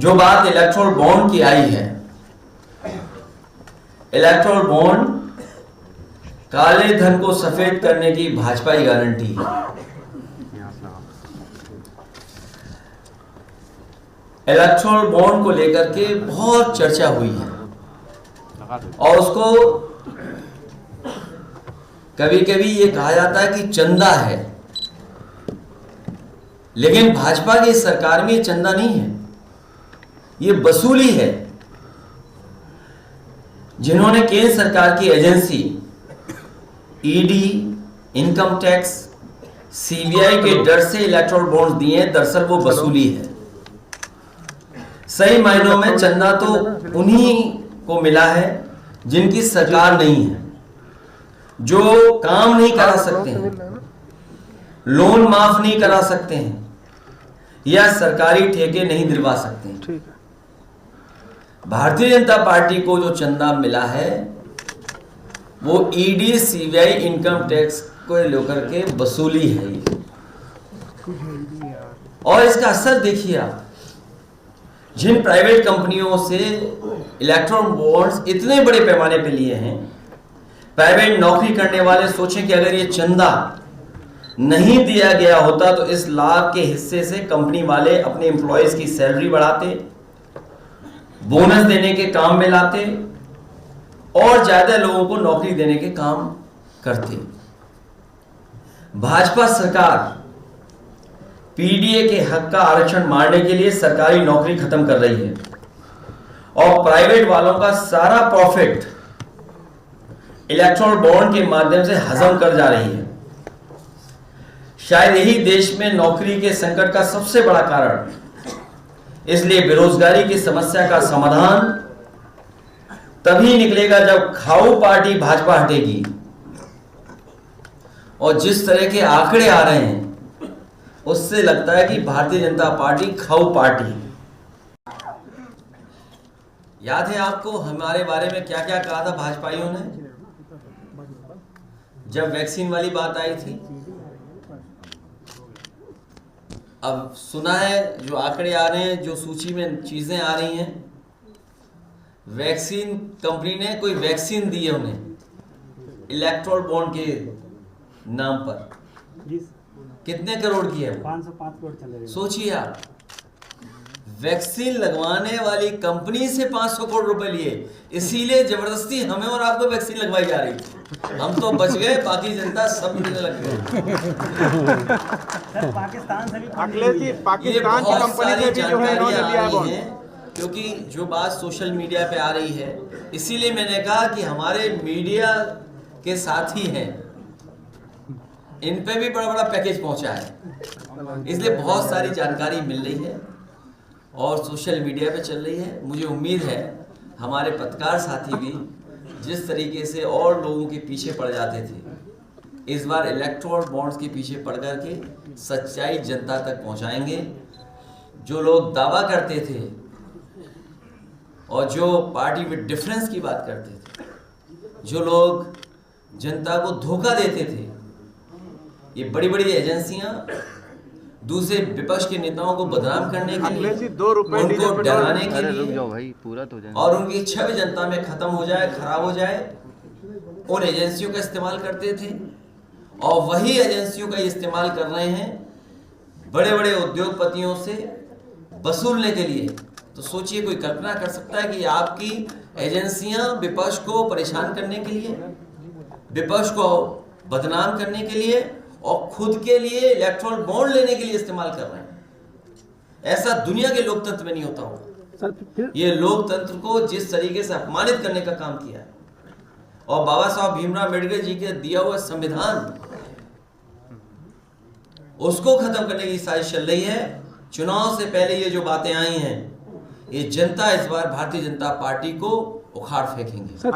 जो बात electoral bond की आई है, इलेक्टोरल बॉन्ड काले धन को सफेद करने की भाजपा की गारंटी है। इलेक्टोरल बॉन्ड को लेकर के बहुत चर्चा हुई है और उसको कभी कभी ये कहा जाता है कि चंदा है, लेकिन भाजपा की सरकार में ये चंदा नहीं है, ये वसूली है। जिन्होंने केंद्र सरकार की agency ED, income tax, CBI के डर से इलेक्टोरल बॉन्ड दिए हैं, दरअसल वो वसूली है। सही मायनों में चंदा तो उन्हीं को मिला है जिनकी सरकार नहीं है, जो काम नहीं करा सकते हैं, लोन माफ नहीं करा सकते हैं या सरकारी ठेके नहीं दिलवा सकते हैं। भारतीय जनता पार्टी को जो चंदा मिला है वो ईडी, सीबीआई, इनकम टैक्स को लेकर के वसूली है। और इसका असर देखिए आप, जिन प्राइवेट कंपनियों से इलेक्ट्रॉन बॉन्ड्स इतने बड़े पैमाने पे लिए हैं, प्राइवेट नौकरी करने वाले सोचें कि अगर ये चंदा नहीं दिया गया होता तो इस लाभ के हिस्से से कंपनी वाले अपने एम्प्लॉयज की सैलरी बढ़ाते, बोनस देने के काम में लाते और ज्यादा लोगों को नौकरी देने के काम करते। भाजपा सरकार पीडीए के हक का आरक्षण मारने के लिए सरकारी नौकरी खत्म कर रही है और प्राइवेट वालों का सारा प्रॉफिट इलेक्टोरल बॉन्ड के माध्यम से हजम कर जा रही है। शायद यही देश में नौकरी के संकट का सबसे बड़ा कारण। इसलिए बेरोजगारी की समस्या का समाधान तभी निकलेगा जब खाऊ पार्टी भाजपा हटेगी। और जिस तरह के आंकड़े आ रहे हैं उससे लगता है कि भारतीय जनता पार्टी खाऊ पार्टी। याद है आपको हमारे बारे में क्या क्या कहा था भाजपाइयों ने जब वैक्सीन वाली बात आई थी? अब सुना है जो आंकड़े आ रहे हैं, जो सूची में चीजें आ रही हैं, वैक्सीन कंपनी ने कोई वैक्सीन दी है उन्हें इलेक्टोरल बॉन्ड के नाम पर। कितने करोड़ की है? 505 करोड़ चल रही है। सोचिए आप, वैक्सीन लगवाने वाली कंपनी से 500 करोड़ रुपए लिए, इसीलिए जबरदस्ती हमें और आपको वैक्सीन लगवाई जा रही थी। हम तो बच गए, बाकी जनता सब मिलने लग गए। पाकिस्तान से भी पाकिस्तान की कंपनी से भी जो है इन्होंने लिया है, क्योंकि जो बात सोशल मीडिया पे आ रही है, इसीलिए मैंने कहा कि हमारे मीडिया के साथी हैं, इन पे भी बड़ा बड़ा पैकेज पहुंचा है, इसलिए बहुत सारी जानकारी मिल रही है और सोशल मीडिया पे चल रही है। मुझे उम्मीद है हमारे पत्रकार साथी भी जिस तरीके से और लोगों के पीछे पड़ जाते थे, इस बार इलेक्टोरल बॉन्ड्स के पीछे पड़ करके सच्चाई जनता तक पहुंचाएंगे। जो लोग दावा करते थे और जो पार्टी में डिफरेंस की बात करते थे, जो लोग जनता को धोखा देते थे, ये बड़ी बड़ी एजेंसियां दूसरे विपक्ष के नेताओं को बदनाम करने के लिए, उनको डराने के लिए और उनकी छवि जनता में खत्म हो जाए, खराब हो जाए, उन एजेंसियों का इस्तेमाल करते थे। और वही एजेंसियों का इस्तेमाल कर रहे हैं बड़े बड़े उद्योगपतियों से वसूलने के लिए। तो सोचिए, कोई कल्पना कर सकता है कि आपकी एजेंसियां विपक्ष को परेशान करने के लिए, विपक्ष को बदनाम करने के लिए और खुद के लिए इलेक्टोरल बॉन्ड लेने के लिए इस्तेमाल कर रहे हैं। ऐसा दुनिया के लोकतंत्र में नहीं होता होगा। ये लोकतंत्र को जिस तरीके से अपमानित करने का काम किया है और बाबा साहब भीमराव अम्बेडकर जी के दिया हुआ संविधान, उसको खत्म करने की साजिश चल रही है। चुनाव से पहले ये जो बातें आई हैं, ये जनता इस बार भारतीय जनता पार्टी को उखाड़ फेंकेंगे।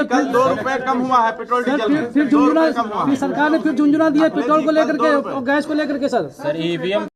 कल 2 रुपए कम हुआ है पेट्रोल डीजल में, फिर सरकार ने फिर झुंझुना दिया पेट्रोल को लेकर के और गैस को लेकर के। Sir EVM